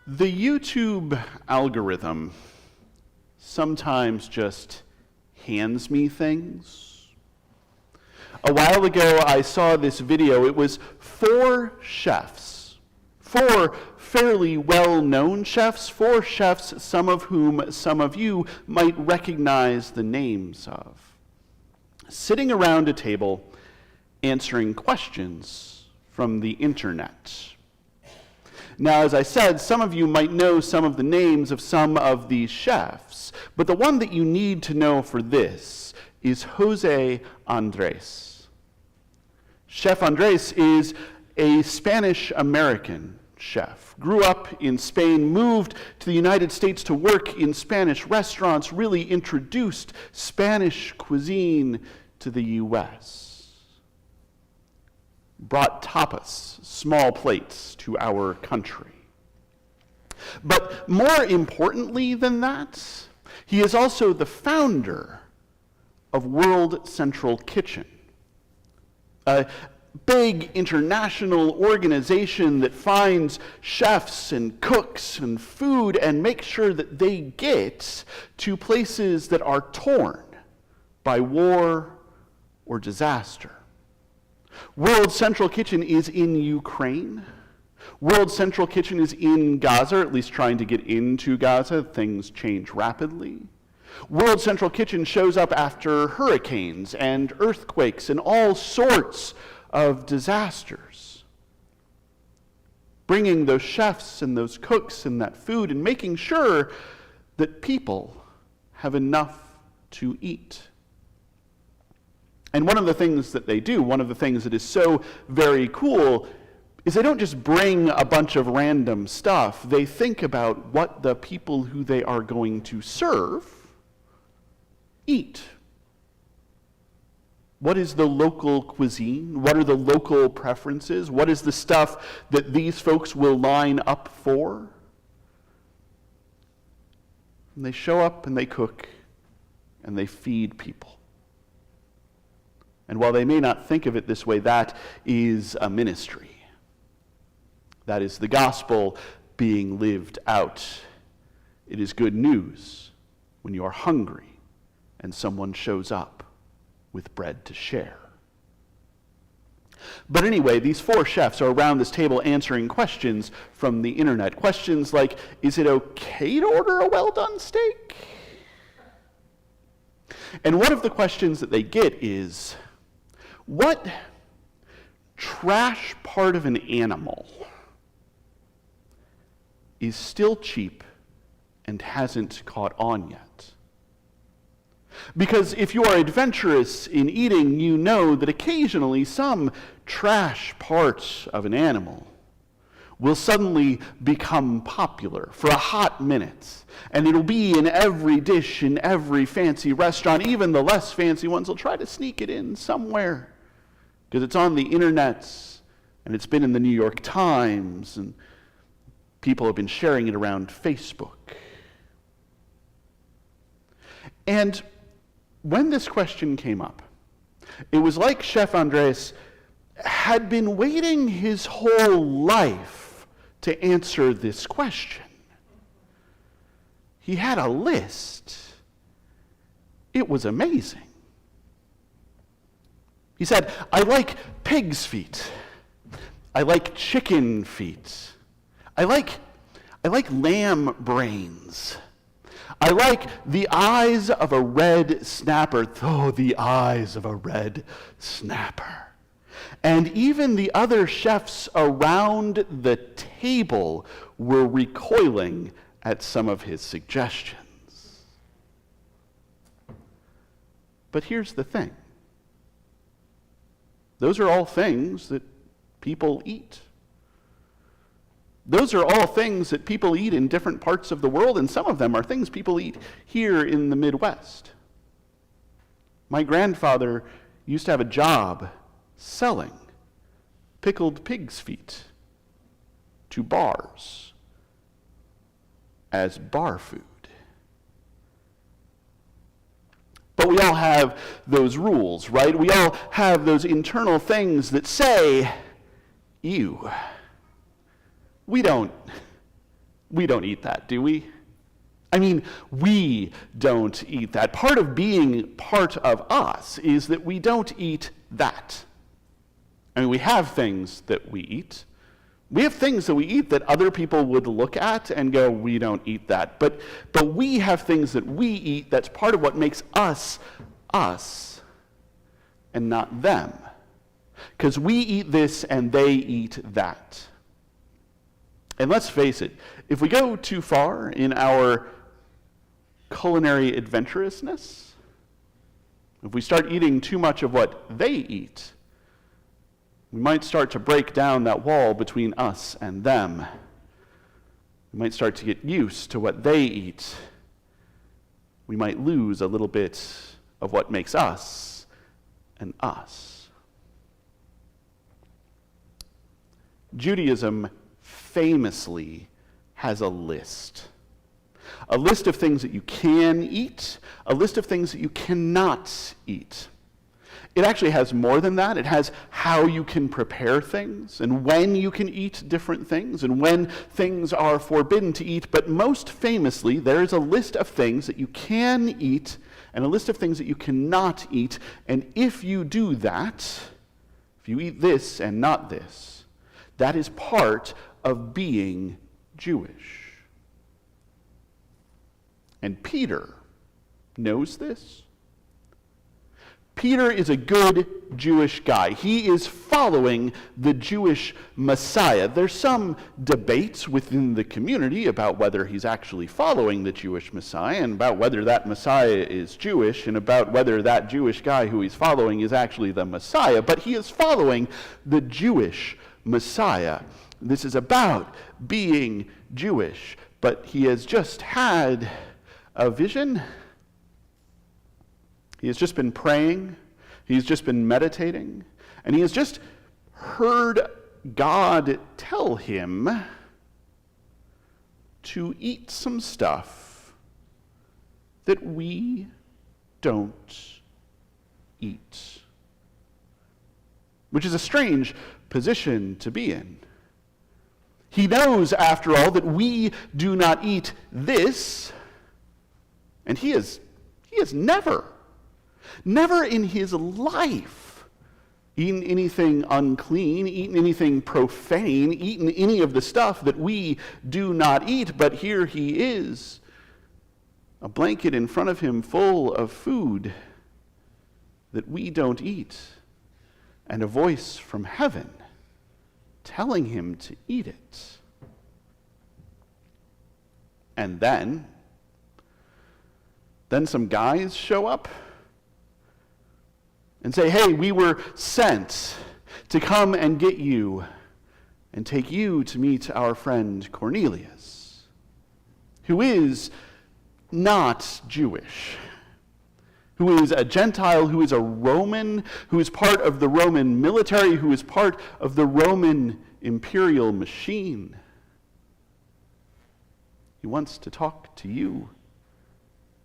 The YouTube algorithm sometimes just hands me things. A while ago, I saw this video. It was 4 chefs, 4 fairly well-known chefs, 4 chefs, some of whom some of you might recognize the names of, sitting around a table answering questions from the internet. Now, as I said, some of you might know some of the names of some of these chefs, but the one that you need to know for this is Jose Andres. Chef Andres is a Spanish-American chef. Grew up in Spain, moved to the United States to work in Spanish restaurants, really introduced Spanish cuisine to the U.S. Brought tapas, small plates, to our country. But more importantly than that, he is also the founder of World Central Kitchen, a big international organization that finds chefs and cooks and food and makes sure that they get to places that are torn by war or disaster. World Central Kitchen is in Ukraine. World Central Kitchen is in Gaza, or at least trying to get into Gaza. Things change rapidly. World Central Kitchen shows up after hurricanes and earthquakes and all sorts of disasters, bringing those chefs and those cooks and that food and making sure that people have enough to eat. And one of the things that they do, one of the things that is so very cool, is they don't just bring a bunch of random stuff. They think about what the people who they are going to serve eat. What is the local cuisine? What are the local preferences? What is the stuff that these folks will line up for? And they show up and they cook and they feed people. And while they may not think of it this way, that is a ministry. That is the gospel being lived out. It is good news when you are hungry and someone shows up with bread to share. But anyway, these 4 chefs are around this table answering questions from the internet. Questions like, is it okay to order a well-done steak? And one of the questions that they get is, what trash part of an animal is still cheap and hasn't caught on yet? Because if you are adventurous in eating, you know that occasionally some trash part of an animal will suddenly become popular for a hot minute. And it'll be in every dish, in every fancy restaurant. Even the less fancy ones will try to sneak it in somewhere, because it's on the internet, and it's been in the New York Times, and people have been sharing it around Facebook. And when this question came up, it was like Chef Andres had been waiting his whole life to answer this question. He had a list. It was amazing. He said, I like pig's feet. I like chicken feet. I like lamb brains. I like the eyes of a red snapper. Oh, the eyes of a red snapper. And even the other chefs around the table were recoiling at some of his suggestions. But here's the thing. Those are all things that people eat. Those are all things that people eat in different parts of the world, and some of them are things people eat here in the Midwest. My grandfather used to have a job selling pickled pig's feet to bars as bar food. But we all have those rules, right? We all have those internal things that say, ew. We don't We don't eat that, do we? I mean, we don't eat that. Part of being part of us is that we don't eat that. I mean, we have things that we eat. We have things that we eat that other people would look at and go, we don't eat that. But we have things that we eat that's part of what makes us, us, and not them. Because we eat this and they eat that. And let's face it, if we go too far in our culinary adventurousness, if we start eating too much of what they eat, we might start to break down that wall between us and them. We might start to get used to what they eat. We might lose a little bit of what makes us and us. Judaism famously has a list of things that you can eat, a list of things that you cannot eat. It actually has more than that. It has how you can prepare things and when you can eat different things and when things are forbidden to eat. But most famously, there is a list of things that you can eat and a list of things that you cannot eat. And if you do that, if you eat this and not this, that is part of being Jewish. And Peter knows this. Peter is a good Jewish guy. He is following the Jewish Messiah. There's some debates within the community about whether he's actually following the Jewish Messiah and about whether that Messiah is Jewish and about whether that Jewish guy who he's following is actually the Messiah. But he is following the Jewish Messiah. This is about being Jewish. But he has just had a vision. He has just been praying, he's just been meditating, and he has just heard God tell him to eat some stuff that we don't eat. Which is a strange position to be in. He knows, after all, that we do not eat this, and he has never in his life eaten anything unclean, eaten anything profane, eaten any of the stuff that we do not eat. But here he is, a blanket in front of him full of food that we don't eat, and a voice from heaven telling him to eat it. And then some guys show up and say, hey, we were sent to come and get you and take you to meet our friend Cornelius, who is not Jewish, who is a Gentile, who is a Roman, who is part of the Roman military, who is part of the Roman imperial machine. He wants to talk to you,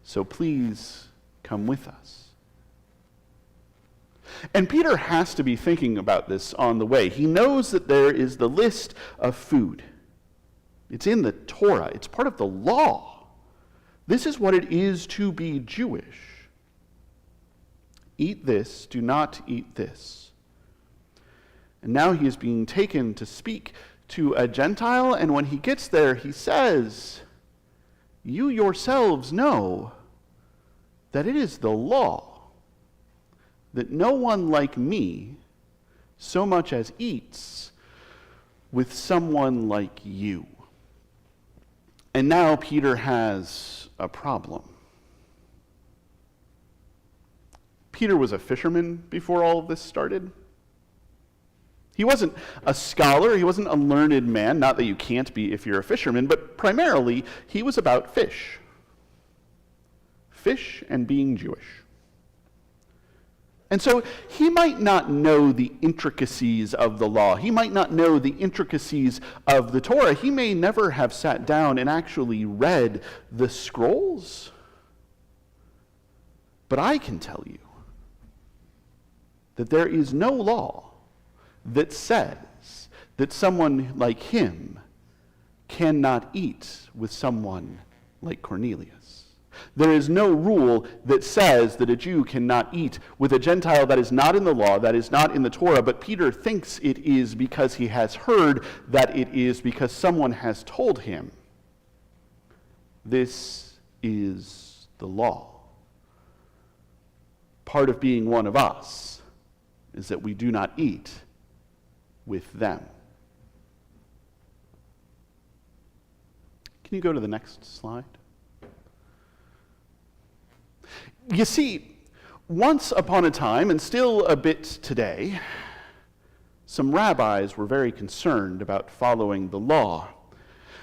so please come with us. And Peter has to be thinking about this on the way. He knows that there is the list of food. It's in the Torah. It's part of the law. This is what it is to be Jewish. Eat this, do not eat this. And now he is being taken to speak to a Gentile, and when he gets there, he says, you yourselves know that it is the law that no one like me so much as eats with someone like you. And now Peter has a problem. Peter was a fisherman before all of this started. He wasn't a scholar, he wasn't a learned man, not that you can't be if you're a fisherman, but primarily he was about fish. Fish and being Jewish. And so he might not know the intricacies of the law. He might not know the intricacies of the Torah. He may never have sat down and actually read the scrolls. But I can tell you that there is no law that says that someone like him cannot eat with someone like Cornelius. There is no rule that says that a Jew cannot eat with a Gentile that is not in the law, that is not in the Torah, but Peter thinks it is because he has heard that it is because someone has told him. This is the law. Part of being one of us is that we do not eat with them. Can you go to the next slide? You see, once upon a time, and still a bit today, some rabbis were very concerned about following the law.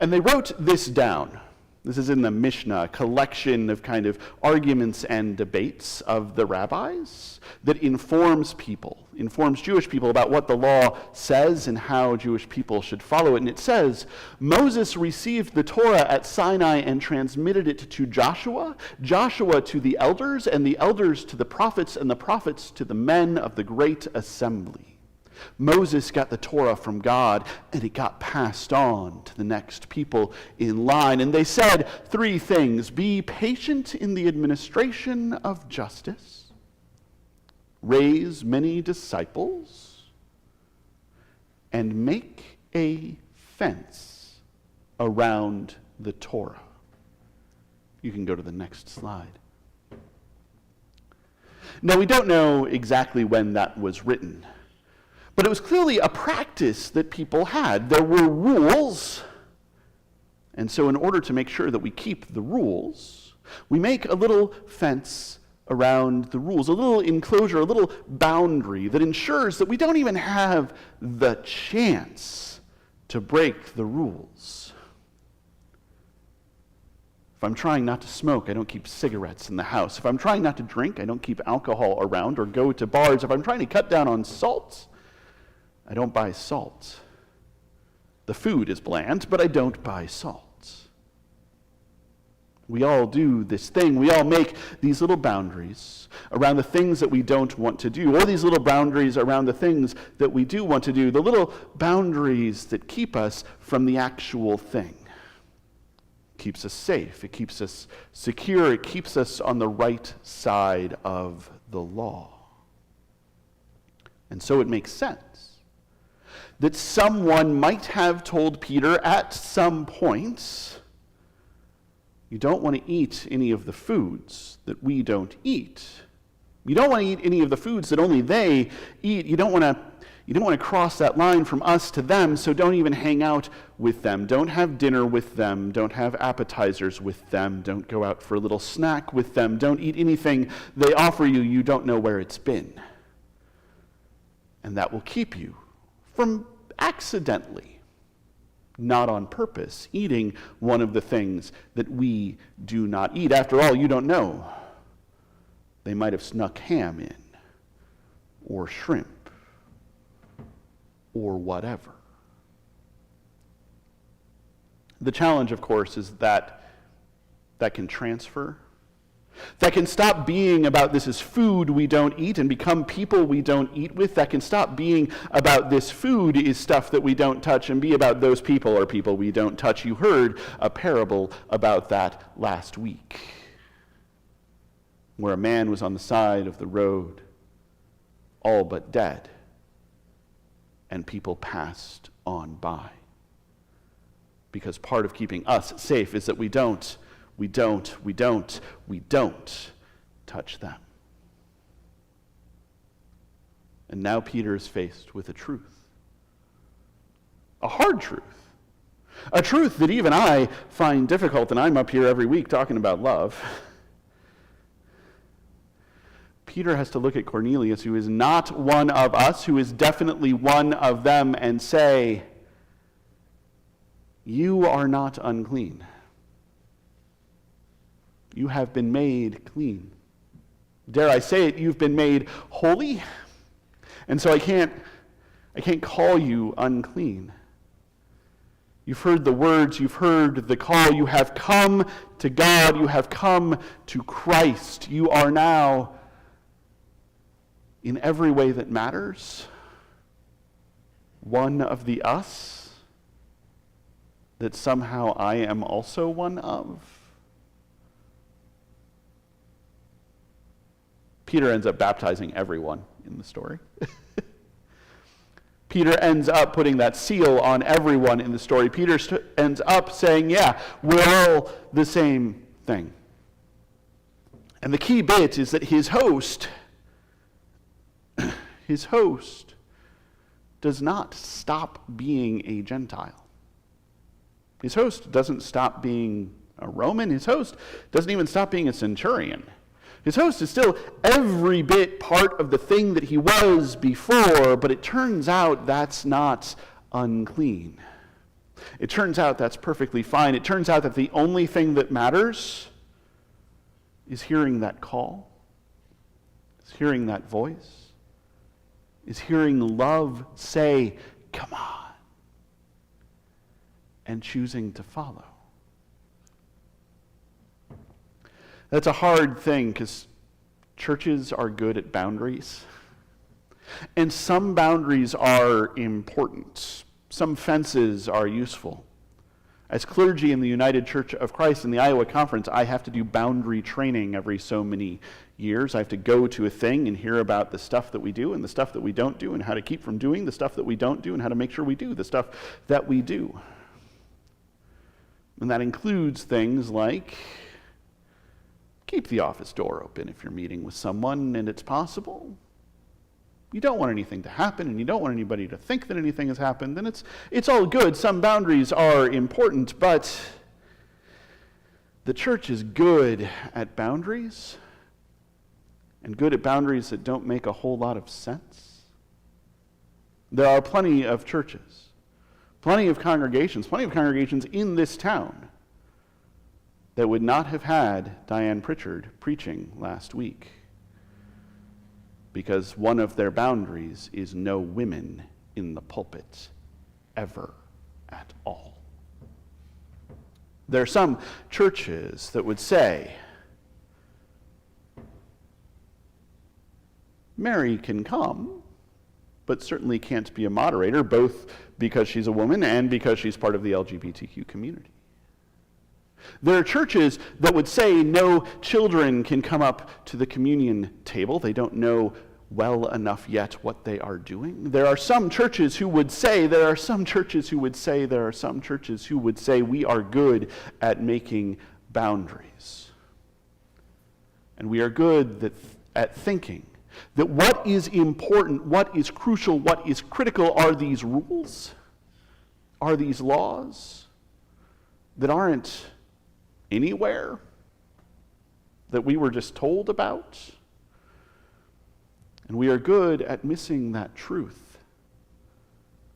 And they wrote this down. This is in the Mishnah, a collection of kind of arguments and debates of the rabbis that informs Jewish people about what the law says and how Jewish people should follow it. And it says, Moses received the Torah at Sinai and transmitted it to Joshua, Joshua to the elders, and the elders to the prophets, and the prophets to the men of the great assembly. Moses got the Torah from God, and it got passed on to the next people in line. And they said three things: be patient in the administration of justice, raise many disciples, and make a fence around the Torah. You can go to the next slide. Now, we don't know exactly when that was written, but it was clearly a practice that people had. There were rules, and so in order to make sure that we keep the rules, we make a little fence around the rules, a little enclosure, a little boundary that ensures that we don't even have the chance to break the rules. If I'm trying not to smoke, I don't keep cigarettes in the house. If I'm trying not to drink, I don't keep alcohol around or go to bars. If I'm trying to cut down on salt, I don't buy salt. The food is bland, but I don't buy salt. We all do this thing. We all make these little boundaries around the things that we don't want to do, or these little boundaries around the things that we do want to do, the little boundaries that keep us from the actual thing. It keeps us safe. It keeps us secure. It keeps us on the right side of the law. And so it makes sense that someone might have told Peter at some point, you don't want to eat any of the foods that we don't eat. You don't want to eat any of the foods that only they eat. You don't want to cross that line from us to them, so don't even hang out with them. Don't have dinner with them. Don't have appetizers with them. Don't go out for a little snack with them. Don't eat anything they offer you. You don't know where it's been. And that will keep you from accidentally, not on purpose, eating one of the things that we do not eat. After all, you don't know. They might have snuck ham in, or shrimp, or whatever. The challenge, of course, is that can transfer. That can stop being about this is food we don't eat and become people we don't eat with. That can stop being about this food is stuff that we don't touch and be about those people are people we don't touch. You heard a parable about that last week, where a man was on the side of the road, all but dead, and people passed on by. Because part of keeping us safe is that we don't touch them. And now Peter is faced with a truth. A hard truth. A truth that even I find difficult, and I'm up here every week talking about love. Peter has to look at Cornelius, who is not one of us, who is definitely one of them, and say, you are not unclean. You have been made clean. Dare I say it, you've been made holy. And so I can't call you unclean. You've heard the words, you've heard the call. You have come to God. You have come to Christ. You are now, in every way that matters, one of the us. that somehow I am also one of? Peter ends up baptizing everyone in the story. Peter ends up putting that seal on everyone in the story. Peter ends up saying, yeah, we're all the same thing. And the key bit is that his host does not stop being a Gentile. His host doesn't stop being a Roman. His host doesn't even stop being a Centurion. His host is still every bit part of the thing that he was before, but it turns out that's not unclean. It turns out that's perfectly fine. It turns out that the only thing that matters is hearing that call, is hearing that voice, is hearing love say, "Come on," and choosing to follow. That's a hard thing because churches are good at boundaries. And some boundaries are important. Some fences are useful. As clergy in the United Church of Christ in the Iowa Conference, I have to do boundary training every so many years. I have to go to a thing and hear about the stuff that we do and the stuff that we don't do and how to keep from doing the stuff that we don't do and how to make sure we do the stuff that we do. And that includes things like keep the office door open if you're meeting with someone and it's possible. You don't want anything to happen and you don't want anybody to think that anything has happened, then it's all good. Some boundaries are important, but the church is good at boundaries and good at boundaries that don't make a whole lot of sense. There are plenty of churches, plenty of congregations in this town that would not have had Diane Pritchard preaching last week because one of their boundaries is no women in the pulpit ever at all. There are some churches that would say, Mary can come, but certainly can't be a moderator, both because she's a woman and because she's part of the LGBTQ community. There are churches that would say no children can come up to the communion table. They don't know well enough yet what they are doing. There are some churches who would say we are good at making boundaries. And we are good at thinking that what is important, what is crucial, what is critical are these rules, are these laws that aren't anywhere, that we were just told about. And we are good at missing that truth,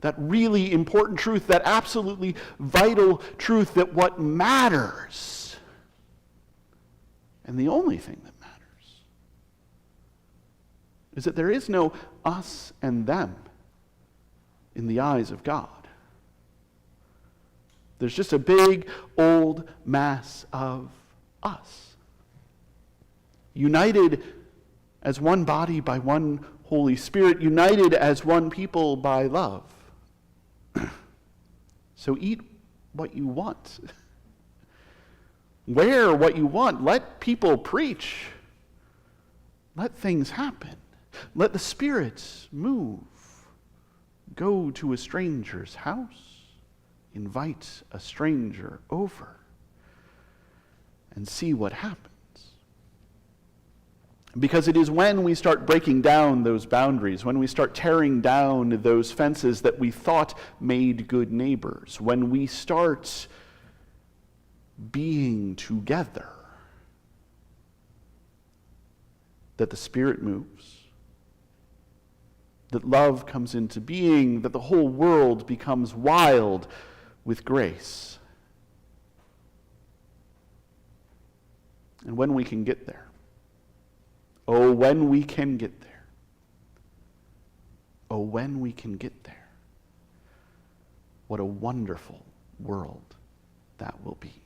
that really important truth, that absolutely vital truth, that what matters, and the only thing that matters, is that there is no us and them in the eyes of God. There's just a big old mass of us, united as one body by one Holy Spirit, united as one people by love. So eat what you want. Wear what you want. Let people preach. Let things happen. Let the Spirit move. Go to a stranger's house. Invite a stranger over and see what happens. Because it is when we start breaking down those boundaries, when we start tearing down those fences that we thought made good neighbors, when we start being together, that the Spirit moves, that love comes into being, that the whole world becomes wild with grace. And when we can get there, oh, when we can get there, oh, when we can get there, what a wonderful world that will be.